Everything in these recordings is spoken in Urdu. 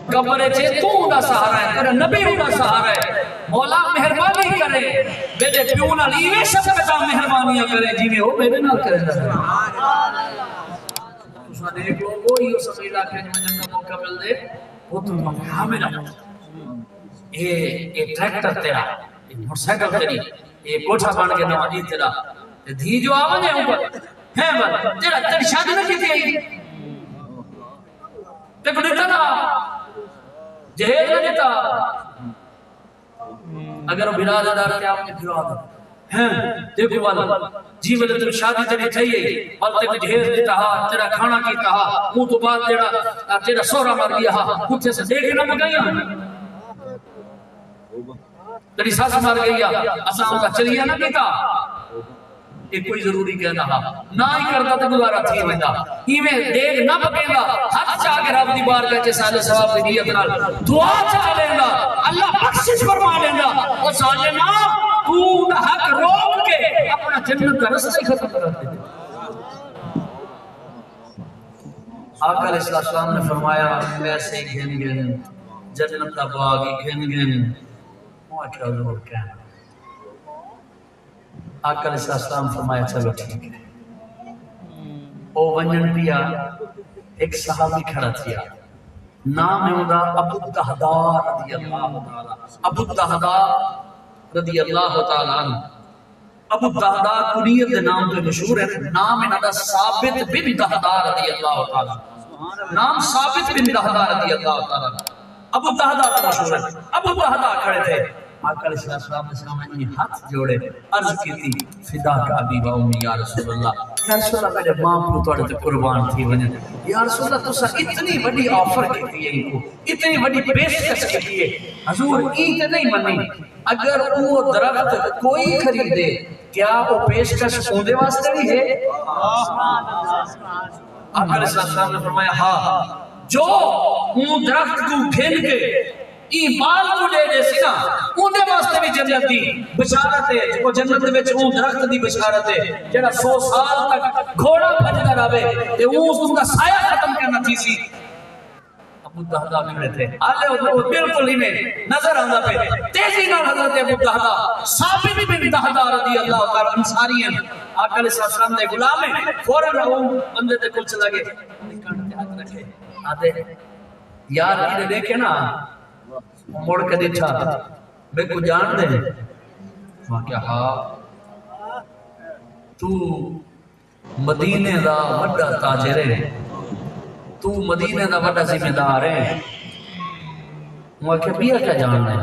قبر چے تو دا سہارا ہے، تیرا نبی دا سہارا ہے، مولا مہربانی کرے میرے پیو نال ایویں سب پتا مہربانیاں کرے جی ہو میرے نال کرے تساں دیکھ لو کوئی اس علاقے میں منن دا موقع مل دے وہ تو حامل اے ٹریکٹر تیرا موٹر سائیکل تیری اے کوٹھا بن کے نواں تیرا دھی جو آونے اوپر ہے بل تیرا تیری شادی نہ کیتی آئی تے کو دیتا نا جہیز نہ دیتا اگر وہ برادر دار کے آپ نے برادر ہیں دیکھو والا جی میں تیری شادی تیری چاہیے اور تیری جہیز دیتا ہا تیرا کھانا کیتا ہا منہ تو بعد تیرا سورا مار دیا ہا کچھ سے دیکھ نہ مگائیاں تیری ساس مار گئی اساں کا چلیا نہ کیتا یہ کوئی ضروری کہنا ہا نہ ہی کرتا تو گزارا تھی ویندا ایویں دیکھ نہ پکیندا ہاتھ چاہ کے رب دی بارگاہ چ سال ثواب دی نیت نال دعا چاہ لیندا اللہ بخشش فرما لیندا او ظالما تو نہ حق روک کے اپنا جنت کا رستہ ہی ختم کر دے آقا علیہ السلام نے فرمایا ویسے گھن گھن جنت کا باغ گھن گھن وہ کیا ضرور کہنا آقا علیہ السلام فرمایا چلو ٹھیک ہے او ونجن پیا ایک صحابی کھڑا تھیا نام ہے ادا ابو الدہداء رضی اللہ تعالی ابو الدہداء رضی اللہ تعالی عنہ ابو الدہداء کنیت دے نام پہ مشہور ہے نام ہے ادا ثابت بن دہداء رضی اللہ تعالی نام ثابت بن دہداء رضی اللہ تعالی ابو الدہداء مشہور ہے ابو الدہداء کھڑے تھے آقا علیہ السلام نے ہاتھ جوڑے عرض کی تھی فدا کا ابی و امی یا رسول اللہ یا رسول اللہ میرے ماں کو توڑے تے قربان تھی ونے یا رسول اللہ تو اتنی بڑی آفر کی تھی ان کو اتنی بڑی پیشکش کی تھی حضور ایک نہیں منی اگر وہ درخت کوئی خریدے کیا وہ پیشکش اودے واسطے بھی ہے آقا علیہ السلام نے فرمایا ہاں جو وہ درخت کو گھن کے ایمان کو لے دے سی نا اندے واسطے بھی جنت دی بشارت ہے وہ جنت دے وچ اون درخت دی بشارت ہے جڑا 100 سال تک گھوڑا بھجدا رہے تے اس دا سایہ ختم کرنا تھی سی ابو الدہداء میں تھے آلے وہ بالکل ہی میں نظر آندا پہ تیزی نال حضرت ابو الدہداء ثابت بن دہداء رضی اللہ تعالی انصاری ہیں آقا علیہ السلام دے غلام ہیں فوراً وہ بندے تے کول چلا گئے کان تے ہاتھ رکھے آتے یار یہ دیکھے نا موڑ کے دیکھا میں کو جان دے وہاں کیا ہاں تو مدینے دا وڈا تاجر ہے تو مدینے دا وڈا ذمہ دار ہے وہاں کیا بیا کیا جان دے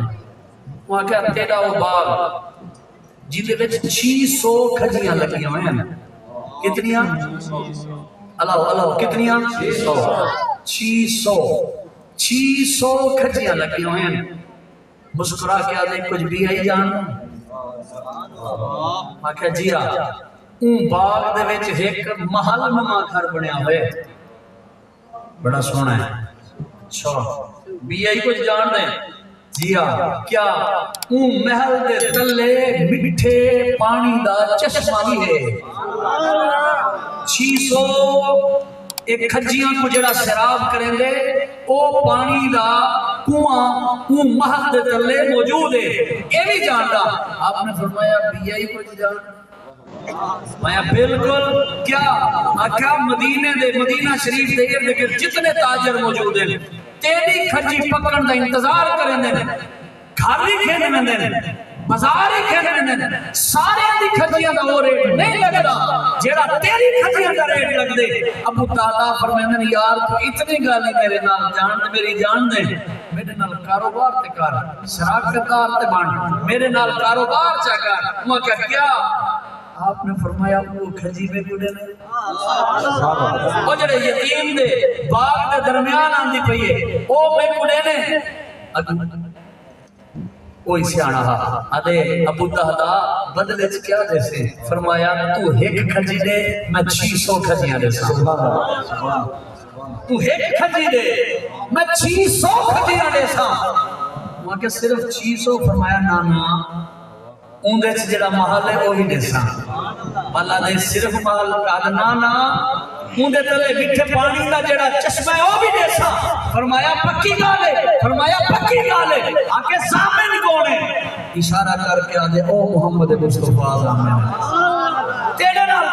وہاں کیا تیرا وہ باغ جیدے وچ 600 کھجیاں لگیاں ہوئے ہیں کتنیاں اللہ کتنیاں 600 کھجیاں لگی ہوئے ہیں مسکرا کے آدھے کچھ بھی آئی جان آکھا جی اون باغ دے وچ ایک محل نما گھر بنیا ہوئے بڑا سونا ہے اچھا بھی آئی کچھ جان دیں جی کیا اون محل دے تلے مٹھے پانی دا چشمہ بھی ہے 600 ایک کھجیاں کو جڑا سراب کریں گے او پانی دا کنواں او محل دے تلے موجود ہے یہ بھی جانتا آپ نے فرمایا بھی آئی کچھ جان میں بالکل کیا آقا مدینے دے مدینہ شریف دے ارد گرد جتنے تاجر موجود ہیں تیری کھجی پکڑن دا انتظار کریں دے گھر ہی کھیلنے دے بازار ہی کھیلنے دے سارے دی کھجیاں دا وہ ریٹ نہیں لگتا جیڑا تیری کھجیاں دا ریٹ لگ دے ابو الدہداء فرمائے یار تو اتنی گالی میرے نال جان دے میری جان دے میرے نال کاروبار تے کر شراکت دار تے بن میرے نال کاروبار چا کر میں کیا آپ نے فرمایا وہ کھجی میں کوڑے نے وہ جڑے یتیم دے باغ دے درمیان آندی پئی ہے او میں کوڑے نے کوئی سیانا ہا آدھے ابو الدہداء بدلے کیا دے سے فرمایا تو ایک کھجی دے میں 600 کھجیاں دے سا تو ایک کھجی دے میں 600 کھجیاں دے سا وہاں کہ صرف 600 فرمایا نانا اندھے سے جڑا محل ہے وہی دے سا اللہ دے صرف محل کا نانا اندھے تلے مٹھے پانی دا جڑا چشمہ ہے وہ بھی دے سا فرمایا پکی گل ہے، فرمایا پکی گل ہے، آکے ضامن کون ہے؟ اشارہ کر کے آدھے او محمد مصطفیٰ ضامن تیرے نال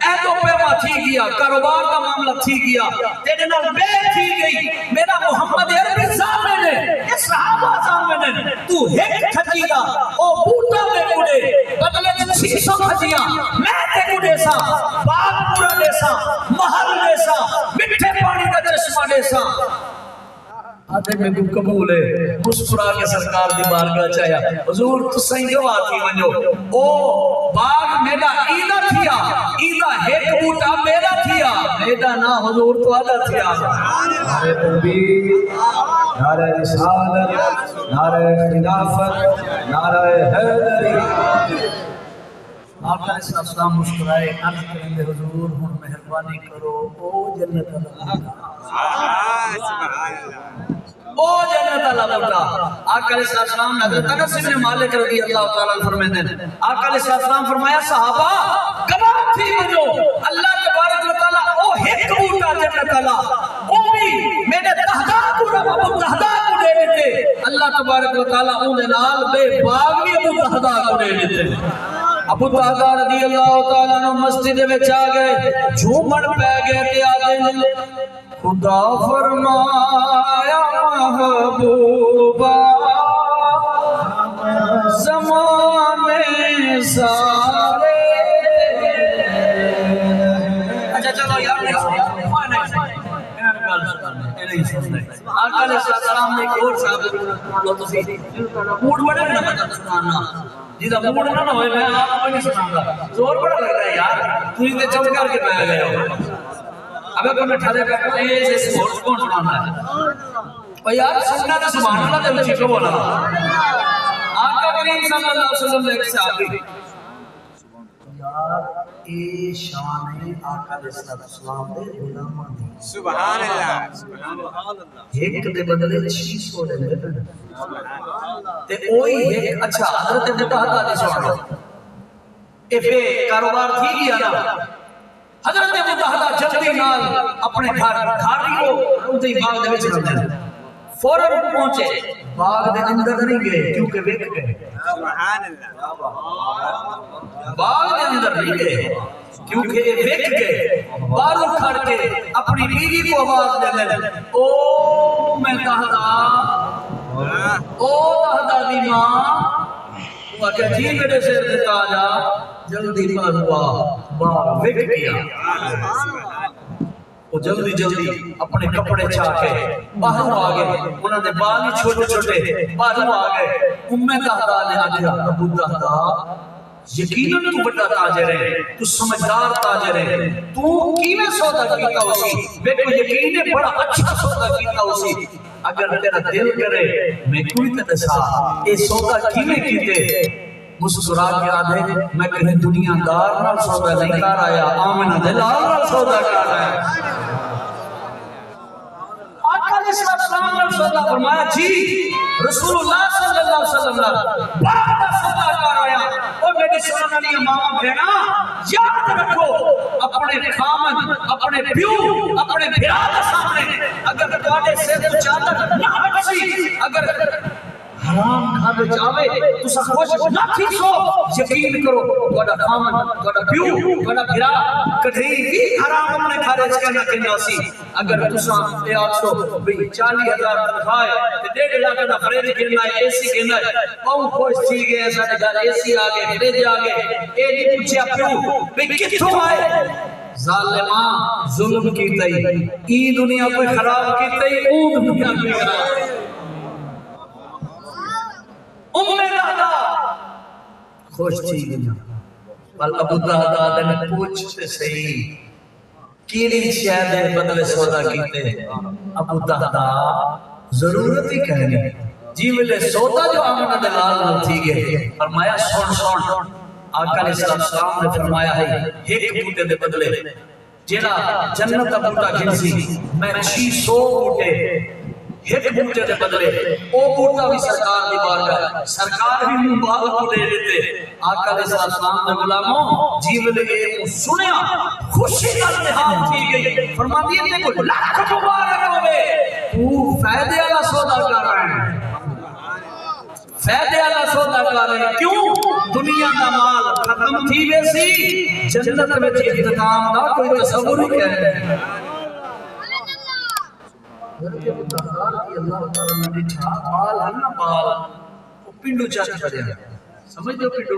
ایدو پیما تھی گیا، کاروبار کا معاملہ تھی گیا، تیرے نال بے تھی گئی، میرا محمد عربی ضامن ہے، یہ صحابہ ضامن ہے، تو ایک کھجیدہ او بوٹا میں کڑے بدلے 600 کھجیاں میں تے کڑے سا باغ پورا دے سا محل دے سا مٹھے پانی کا چشمہ دے سا آتے میں کو قبول ہے مسکرا کے سرکار دی بارگاہ چاہیا حضور تو سہیں جو آتی ونجو او باغ میرا ایدہ تھیا ایدہ ایک بوٹا میرا تھیا میرا نا حضور تو آدھا تھیا نعرہ تکبیر نعرہ رسالت نعرہ خلافت نعرہ حیدری آپ علیہ السلام مسکرائے عرض کریں دے حضور ہم مہربانی کرو او جنت اللہ او جنت اللہ بوٹا آقا علیہ السلام حضرت انس بن مالک رضی اللہ تعالیٰ فرمائے دیں آقا علیہ السلام فرمایا صحابہ گواہ تھی مجھو اللہ تبارک و تعالیٰ او ایک بوٹا جنت اللہ او بھی میرے تحدہ کو رب ابو تحدہ کو دے دیتے اللہ تبارک و تعالیٰ انہیں نال بے باغ بھی ابو تحدہ کو دے دیتے ابو تحدہ رضی اللہ تعالیٰ نے مسجد میں چاہ گئے جھومن پہ گئے تے آدھے خدا فرمایا محبوبہ زمانے سارے اچھا چلو یار آقا علیہ السلام نے ایک اور صاحب لو تو سی موڈ بڑے نہ بتا سنانا جیدہ موڈ نہ ہوئے میں آپ کو نہیں سنانا زور بڑا لگ رہا ہے یار تو ہی تے چل کر کے پہ گئے ہو ابھی کوئی میں ٹھارے کہتا ہوں یہ جیسے موڈ کون سنانا ہے اور یار سننا تو سبحان اللہ دے اچھی کو بولا آقا کریم صلی اللہ علیہ وسلم نے ایک صحابی یار اے شان ہے آقا علیہ السلام دے غلامان دی سبحان اللہ ایک دے بدلے 600 دے بدلے تے اوئی ایک اچھا حضرت متحدہ دی سوڑا اے پہ کاروبار تھی گیا نا حضرت متحدہ جلدی نال اپنے گھاری کو روتے ہی باغ دے وچ رہتے ہیں فوراً پہنچے باغ دے اندر نہیں گئے کیونکہ ویک گئے سبحان اللہ باغ دے اندر نہیں گئے کیونکہ ویک گئے باہر کھڑ کے اپنی بیوی کو آواز دے لیں او میں تحدہ او تحدہ دی ماں وہ کہ جی میرے سیر دیتا آجا جلدی پر ہوا باہر ویک گیا وہ جلدی جلدی اپنے کپڑے چاہ کے باہر آگئے انہوں نے بالی چھوٹے چھوٹے باہر آگئے تحدہ نے آجا ابو تحدہ یقیناً تو بڑا تاجر ہے تو سمجھدار تاجر ہے تو کیویں سودا کیتا اسی میں کو یقین ہے بڑا اچھا سودا کیتا اسی اگر تیرا دل کرے میں کوئی تے دسا اے سودا کیویں کیتے مسکرا کے آدھے میں کہیں دنیا دار نال سودا نہیں کر آیا آمنہ دلال نال سودا کر آیا آقا علیہ السلام نے سودا فرمایا جی رسول اللہ صلی اللہ علیہ وسلم نے بڑا سودا کر آیا اور میری سنن علی ماما بہنا یاد رکھو اپنے خامن اپنے پیو اپنے بھرا کے سامنے اگر تواڈے سے تو چادر نہ ہٹسی اگر حرام کھانے جاوے تو سا خوش نہ تھی سو یقین کرو تواڈا خامن تواڈا پیو تواڈا بھرا کدھی بھی حرام اپنے کھانے کرنا کہنا سی اگر تساں اے آکھو بھئی 40,000 تنخواہ ہے تے 1.5 لاکھ دا فریج کہنا ہے اے سی کہنا ہے بہت خوش تھی گئے ساڈے گھر اے سی آ گئے فریج آ گئے اے نہیں پوچھیا پیو بھئی کتھوں آئے ظالماں ظلم کیتا ہی ای دنیا کوئی خراب کیتا ہی او دنیا کوئی خراب تحدہ خوش تھی گیا بل ابو تحدہ نے پوچھتے صحیح کیلی شہدے بدلے سودا کیتے ابو تحدہ ضرورت ہی کہنی جی ملے سودا جو آمنہ دلال نہ تھی گئے فرمایا سن سن آقا علیہ السلام نے فرمایا ہے ایک بوٹے دے بدلے جینا جنت بوٹا گھنسی میں 600 بوٹے ایک بوٹے دے بدلے او بوٹا بھی سرکار دی بارگاہ سرکار بھی مبارک کو دے دیتے آقا علیہ السلام نے غلاموں جیولے اے سنیا خوشی کا اتحاد کی گئی فرما دیئے کو لاکھ مبارک ہوئے فائدے والا سودا کر رہے ہیں، فائدے والا سودا کر رہے ہیں۔ کیوں؟ دنیا کا مال ختم تھی ویسی، جنت میں اختتام دا کوئی تصور ہی کہہ رہے ہیں۔ اللہ تعالیٰ نے ڈٹھا مال ہے نا، مال وہ پنڈو چاچی بدیا، سمجھ دو پنڈو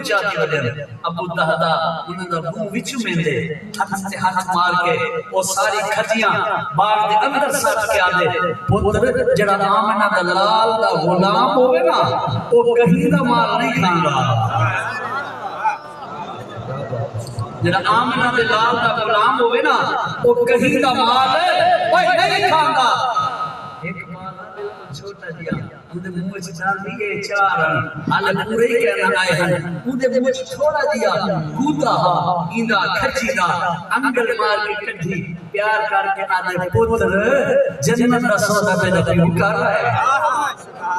چاچی بدیا۔ ابو دہدا انہوں نے منہ وچ میں دے ہاتھ سے ہاتھ مار کے وہ ساری کھجیاں باغ دے اندر سٹ کے آدے پتر جڑا آمنہ دا لال دا غلام ہوئے نا وہ کہیں دا مال نہیں کھان رہا، جڑا آمنہ دے لال دا غلام ہوئے نا وہ کہیں دا مال نہیں کھاندا۔ ایک مال چھوٹا جیا اندے منہ چ ڈال دیے چارن حال پورے ہی کہنا آئے ہیں، اندے منہ چ چھوڑا دیا گودا ایندا کھچی دا انگل مار کے کڈھی پیار کر کے آدھے پتر جنت دا سودا پیدا کیوں کر رہا ہے؟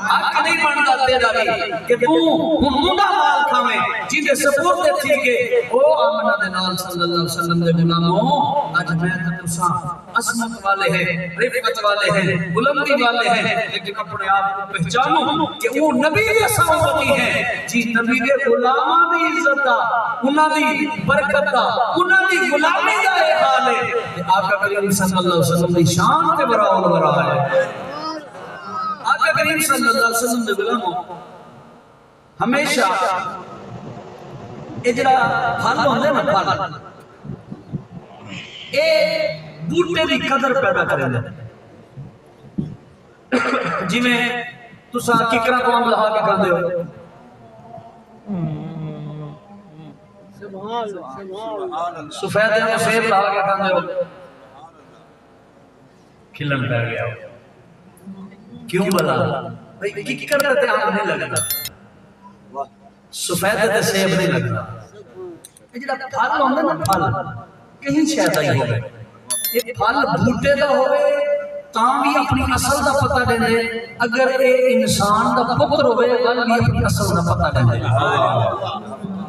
حق نہیں بنتا تیرا بھی کہ تو منہ مال کھاویں جنہیں سپورتے تھی کہ او آمنہ دے نال صلی اللہ علیہ وسلم دے غلاموں، آج میں تساں عصمت والے ہیں، رفعت والے ہیں، بلندی والے ہیں، لیکن اپنے آپ کو پہچانو کہ وہ نبی دے سامنے ہیں جی، نبی دے غلاماں دی عزت دا، انہاں دی برکت دا، انہاں دی غلامی دا اے حال ہے کہ آقا کریم صلی اللہ علیہ وسلم دی شان تے برابر برا ہے۔ آقا کریم صلی اللہ علیہ وسلم دے غلاموں ہمیشہ اجرا پھل ہوندے نا، پھل اے بوٹے دی قدر پیدا کریں دے، جی میں تسا ککرا کو ہم لہا کے کھاندے ہو، سفید ہے سیب لہا کے کھاندے ہو، کھلن پہ گیا ہو، کیوں بلا؟ بھئی ککر تے آم نہیں لگتا، سفید تے سیب نہیں لگتا، یہ جڑا پھل ہوندے نا، پھل کہیں شاید آئی ہوئے، یہ پھل بوٹے دا ہوئے تاں بھی اپنی اصل دا پتہ دیں دے، اگر اے انسان دا پتر ہوئے گل بھی اپنی اصل دا پتہ دیں دے۔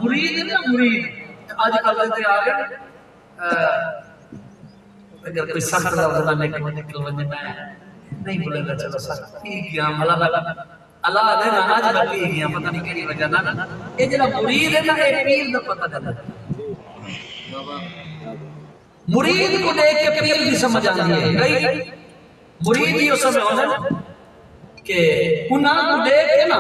مرید ہے نا، مرید آج کل دیتے آگے اگر کوئی سخت لفظ نکل ونجے میں نہیں بولے گا، چلو سخت پی گیا اللہ دے نا، آج میں پی گیا پتہ نہیں کیڑی وجہ نا، اے جڑا مرید ہے نا اے پیر دا پتہ دیں دے، مرید کو دیکھ کے پیر بھی سمجھ آتی ہے۔ مرید یہ سمجھ ہوتا کہ انہاں کو دیکھ کے نا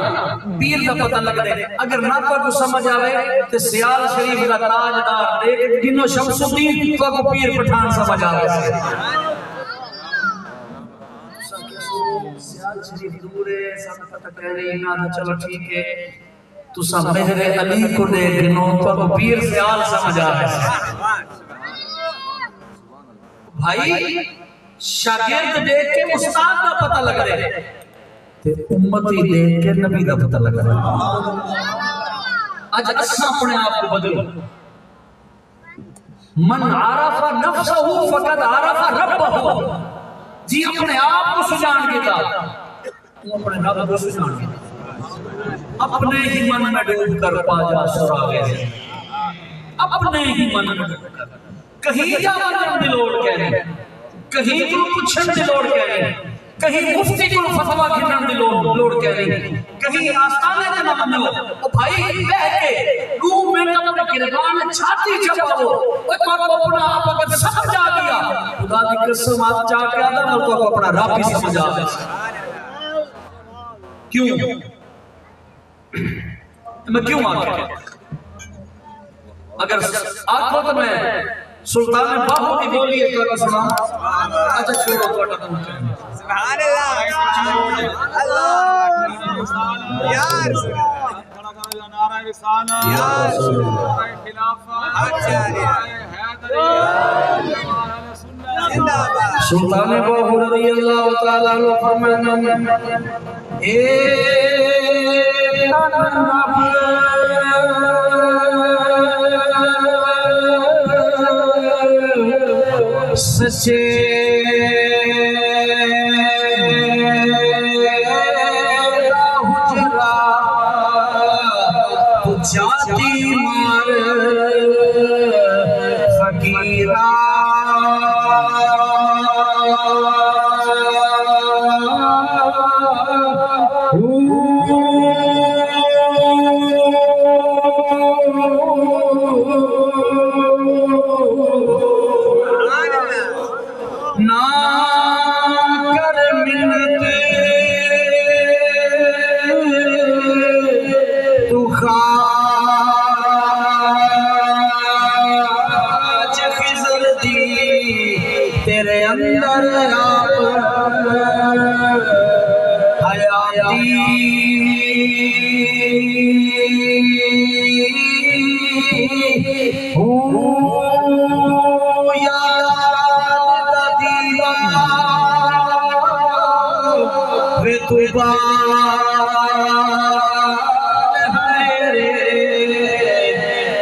پیر دا پتہ لگ دے، اگر نہ کو سمجھ آوے تو سیال شریف دا تاجدار دیکھ گنو شمس الدین تو کو پیر پٹھان سمجھ آوے سے سیال شریف دورے سب پتہ کہہ رہی نا، چلو ٹھیک ہے تو سب مہر علی کو دیکھ گنو تو کو پیر سیال سمجھ آوے سے۔ بھائی شاگرد دیکھ کے استاد دا پتہ لگ رہے تے امتی دیکھ کے نبی دا پتہ لگ رہے۔ آج اساں اپنے آپ کو بدلو، من عرف نفسہ فقد عرف ربہ، جی اپنے آپ کو سجان گیا تو اپنے رب کو سجان گیا، اپنے ہی من میں ڈوب کر پا جا سراغے سے، اپنے ہی من میں ڈوب کر کہیں جا من دلوڑ کہنے، کہیں تو پچھن دلوڑ کہنے، کہیں مفتی کو فتوہ گھنن دلوڑ کہنے، کہیں آستانے دے نہ منو، او بھائی بہ کے روح میں کم گرگان چھاتی چپاو، او تو اپنا آپ اگر سمجھ آ گیا خدا دی قسم آپ چاہ کے آدھا تو کو اپنا رب ہی سمجھ آ گیا۔ کیوں؟ میں کیوں آ گیا؟ اگر آنکھوں تو میں سلطان باہو کی بولی ہے تو سنا، اچھا چھوڑو کوٹا تم کہنے، سبحان اللہ اللہ یا رسول اللہ یا رسول اللہ۔ سلطان باہو رضی اللہ تعالیٰ عنہ فرمانا، اے سچے حجرا جاتی مار فقیرہ دی تیرے اندر آپ حیاتی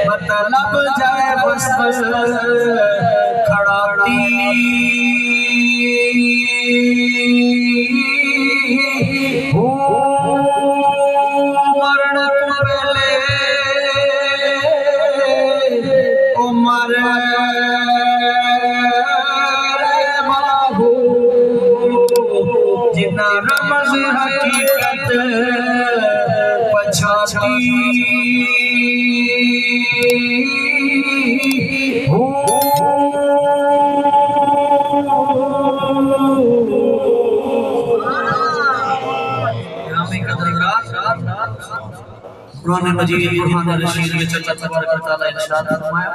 مطلب جائے بس کھڑاتی مرن تو پہلے عمر جنا رمز حقیقت پچھاتی قرآن مجید قرآن رشید میں چلتا تبارک تعالیٰ ارشاد فرمایا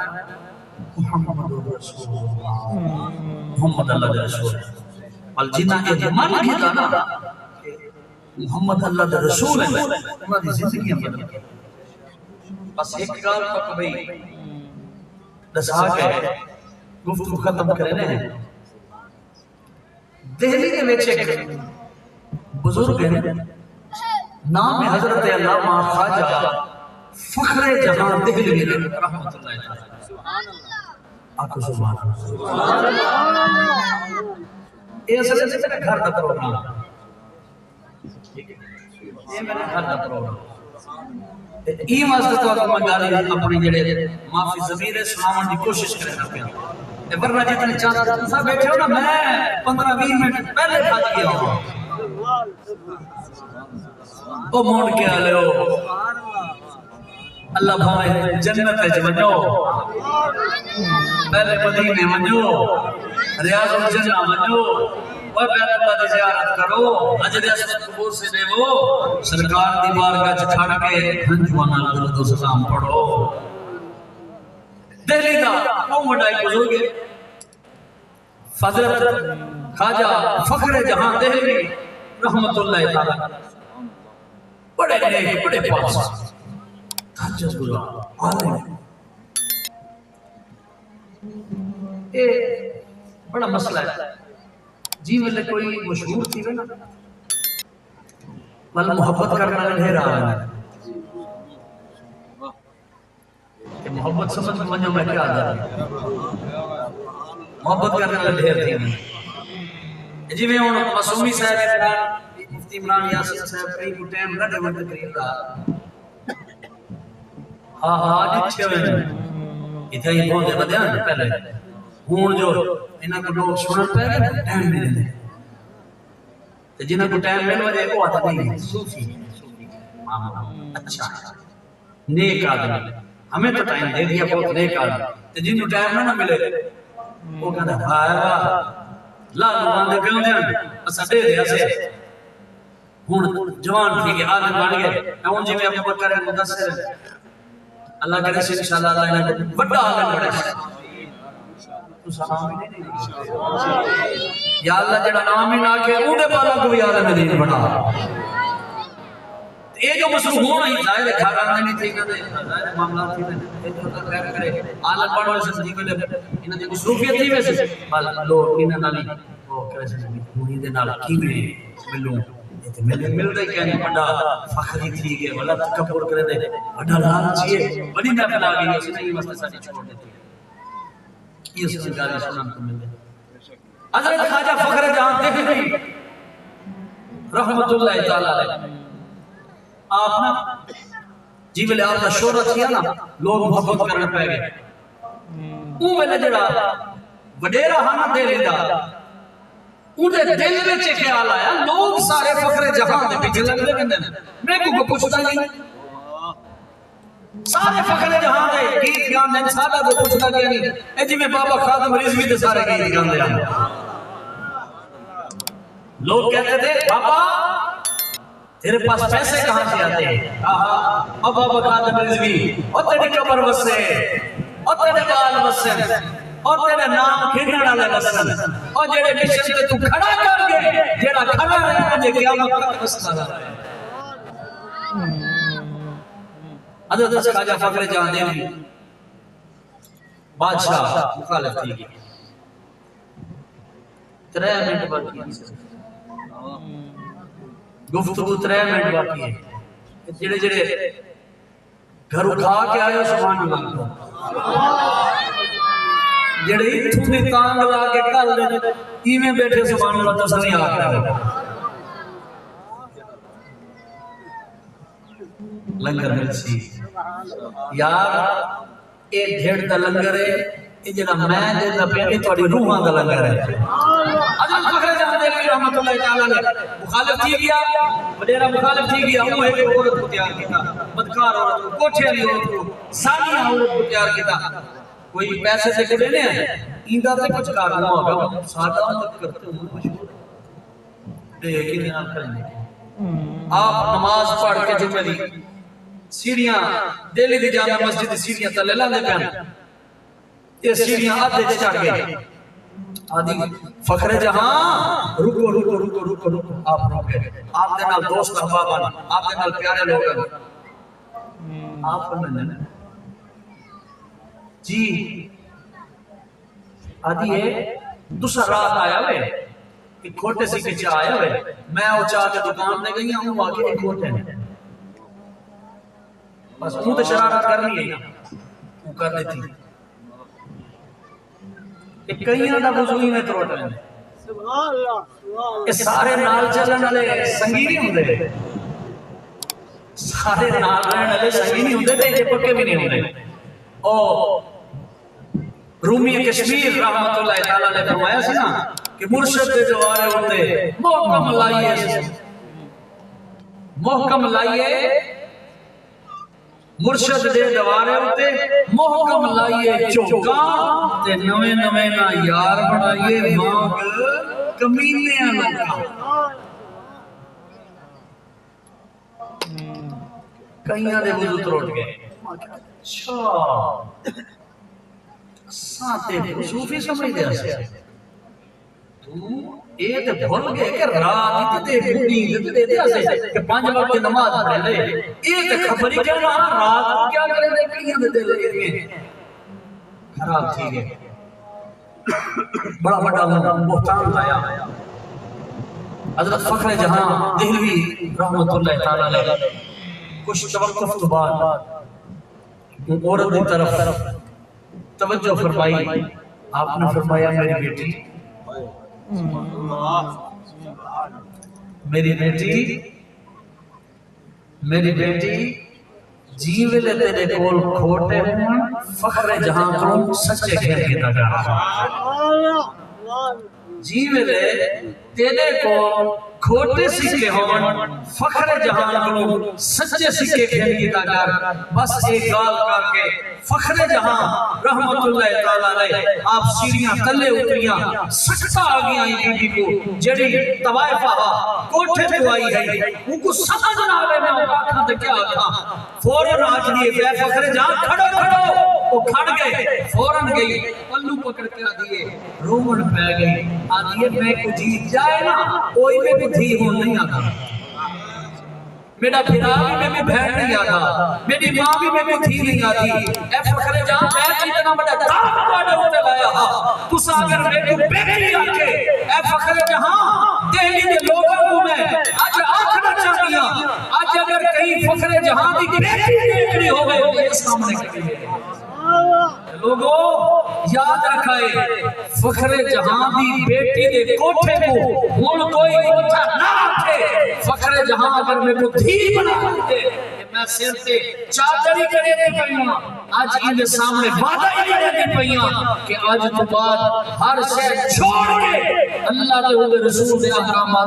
محمد رسول اللہ محمد اللہ رسول الجنہ کے جمان کیتا نا محمد اللہ دا رسول ہے انہاں دی زندگیاں بدل گئی بس ایک گال تک بھئی دسا کے گفتگو ختم کرنے ہیں دہلی کے وچ ایک بزرگ ہیں نام حضرت علامہ خواجہ فخر جہاں دہلوی رحمت اللہ تعالی آکو سبحان اللہ یہ اصل سے میرے گھر کا پروگرام یہ میرے گھر کا پروگرام یہ واسطے تو اگر میں گالی اپنی جڑے معافی ضمیر سناون دی کوشش کرے نہ پیا ورنہ جتنے چاہتا تھا بیٹھے ہو نا میں 15-20 منٹ پہلے بھاج گیا ہوں او موڑ کے آلے ہو اللہ بھائی جنت ہے جو پہلے مدینے منجو ریاض الجنہ منجو اور بیت اللہ دی زیارت کرو حجر اسود قبور سے دے وہ سرکار دی بارگاہ چھڑ کے ہنجوانا درود و سلام پڑھو دہلی دا او مڈائی بزرگ حضرت خواجہ فخر جہاں دہلوی رحمت اللہ تعالی بڑے نیک بڑے پاس تحجد گزار عالم اے بڑا مسئلہ ہے جی ملے کوئی مشہور تھی نا والا محبت کرنا نہیں رہا ہے کہ محبت سمجھ مجھے میں کیا آدھا ہے محبت کرنا ڈھیر تھی جی میں ہوں معصومی صاحب مفتی عمران یاسین صاحب کئی کو ٹائم نہ دے وقت قریب رہا ہاں آج اچھے ہوئے اتھا ہی بہت ہے بدیان پہلے ہون جو انہاں کو لوگ سنن پہلے ٹائم ملے دے جنہاں کو ٹائم ملے وجہ کو آتا نہیں ہے صوفی اچھا نیک آدمی ہمیں تو ٹائم دے دیا بہت نیک آدمی جنہوں ٹائم نہ ملے وہ کہتا بھائی لا لوگاں دے پیوں دے اسا دے دیا سے ہون جوان تھی کہ عالم بن گئے اون جی میں ابو بکر مدثر اللہ کرے سے انشاءاللہ اللہ نے بڑا عالم بڑے یا اللہ جڑا نام ہی نہ کہ اونڈے بالا کو بھی عالم دین بنا یہ جو مسلم ہونا ہی ظاہر ہے گھر آنے نہیں تھی کہ ظاہر معاملات تھی کہ جو اللہ خیر کرے عالم بڑھو سے صدیق لے انہاں دی مصروفیت تھی ویسے لوگ انہاں نالی وہ کرے سے ہونی دے نال کی میں ملوں ملتا ہی کہنے بڑا فخری تھی کہ والا تکبر کرے دے بڑا لالچی ہے بڑی محفل آگئی ہے اس نے یہ مسئلہ ساتھی چھوڑ دیتی ہے یہ اس نے گالی سنان کو مل گئے حضرت خواجہ فخر جہاں دہلوی رحمت اللہ تعالیٰ علیہ آپ نا جی بلے آپ کا شہرت کیا نا لوگ محبت کرنے پہ گئے اون میں جڑا وڈیرا ہانا دے لیدا انہیں دل میں چے خیال آیا لوگ سارے فخر جہاں دے پیچھے لگ دے بندے میں کو پوچھتا نہیں سارے فخر جہاں دے گیت گان دے سارا کو پوچھتا گیا نہیں اے جی میں بابا خادم رضوی دے سارے گیت گان دے لوگ کہتے تھے بابا تیرے پاس پیسے کہاں سے آتے ہیں بابا خادم رضوی اور تیرے قبر وسے اور تیرے بال وسے اور تیرے نام کھیڑن والے وسن اور جڑے مشن تے تو کھڑا کر گئے جڑا کھڑا رہے تے قیامت تک وسدا رہے حضرت خواجہ فخر جہاں دہلوی بادشاہ مخالف تھی گئی 3 منٹ باقی ہے گفتگو 3 منٹ باقی ہے جڑے جڑے گھر اٹھا کے آئے سبحان اللہ جڑے اتھوں نے تانگ لا کے کل ایویں بیٹھے سبحان اللہ تو سنی آ رہا لنگر ملسی یار اے ڈھیڑ دا لنگر ہے اے جڑا میں دے دا پہ اے تھوڑی روحاں دا لنگر ہے حضرت فخر جہاں دہلوی رحمت اللہ تعالی نے مخالف تھی گیا وڈیرا مخالف تھی گیا وہ ایک عورت کو تیار کیتا بدکار عورت کو کوٹھے والی عورت کو سانیہ عورت کو تیار کیتا کوئی پیسے سے کھڑے نہیں ہے ایندہ سے کچھ کارنامہ ہوگا سادہ مت کرتے ہوں مشہور لیکن آپ کریں آپ نماز پڑھ کے جمعہ دی سیڑھیاں دہلی دی جامع مسجد دی سیڑھیاں تلے لاندے پہن یہ سیڑھیاں آدھے چڑھ گئے آدھی فخر جہاں رکو رکو رکو رکو رکو آپ رک گئے آپ دے نال دوست احبابان آپ دے نال پیارے لوگ آپ فرمائیں جی آدھی ہے دوسرا رات آیا ہوئے ایک کھوٹے سی کے چاہ آیا ہوئے میں وہ چاہ کے دکان دے گئی ہوں واقعی ایک کھوٹے ہیں بس وہ تو شرارت کرنی ہے وہ کر دیتی کہ کئیاں دا وضوئی میں تروٹ رہے ہیں اس سارے نال چلن والے سنگینی ہوں دے سارے نال رہن والے سنگینی ہوں دے تے پکے بھی نہیں ہوں دے رومی کشمیر رحمت اللہ تعالیٰ نے فرمایا سی نا کہ مرشد دے جوارے ہوتے محکم لائیے مرشد دے جوارے ہوتے محکم لائیے چوکا تے نوے نوے نا یار بڑھائیے مانگ کمینے لگا کئیاں دے وضو تروٹ گئے اچھا ساتے صوفی سمجھ دیا سے تو یہ تے بھول گئے کہ رات تے نیند تے دیا سے کہ 5 وقت نماز پڑھ لے یہ تے خبری کہ رات کو کیا کرے دے کئیاں دے دل گئے خراب تھی گئے بڑا بڑا بہتان لایا حضرت فخر جہاں دہلوی رحمت اللہ تعالی علیہ کچھ توقف تو بعد عورت کی طرف توجہ فرمائی آپ نے فرمایا میری بیٹی میری بیٹی جیوے تیرے کول کھوٹے ہوں فخر جہاں کو سچے کھیل کی نگاہ جیوے تیرے کول کھوٹے سکے ہون فخر جہاں کو سچے سکے کھیل کی نگاہ بس ایک گال کر کے فخر جہاں رحمت اللہ تعالیٰ علیہ آپ سیڑھیاں تلے اتریاں سکتا آگیاں بی بی کو جڑی طوائفہ کوٹھے تو آئی ہے ان کو سمجھ نہ آوے میں آکھاں تے کیا آکھاں فوراں آج لیے بے فخر جہاں کھڑو وہ کھڑ گئے فوراں گئی پلو پکڑ کے آدھیے رومن پہ گئی آدھیے میں کو جیت جائے نا کوئی میں کو دھی ہون نہیں آتا میرا پھرا بھی میں بھیڑ نہیں آتا میری ماں بھی میں تھی نہیں آتی اے فخر جہاں میں اتنا بڑا داغ پاڑے ہوتے لایا تو ساگر میں کو بیٹی آکے اے فخر جہاں دہلی دے لوگوں کو میں آج آخنا چاہیا آج اگر کہیں فخر جہاں دی بیٹی دیکھنی ہو گئے یہ سامنے کریں لوگوں یاد رکھائے فخر جہاں دی بیٹی دے کوٹھے کو ہون کوئی کوٹھا نہ رکھے فخر جہاں اگر میں کو دھی بنا دے میں سر تے چادری کرے دے پہیاں آج ان سامنے وعدہ ہی کرے دے پہیاں کہ آج تو بعد ہر شے چھوڑ کے اللہ دے رسول دے احکامات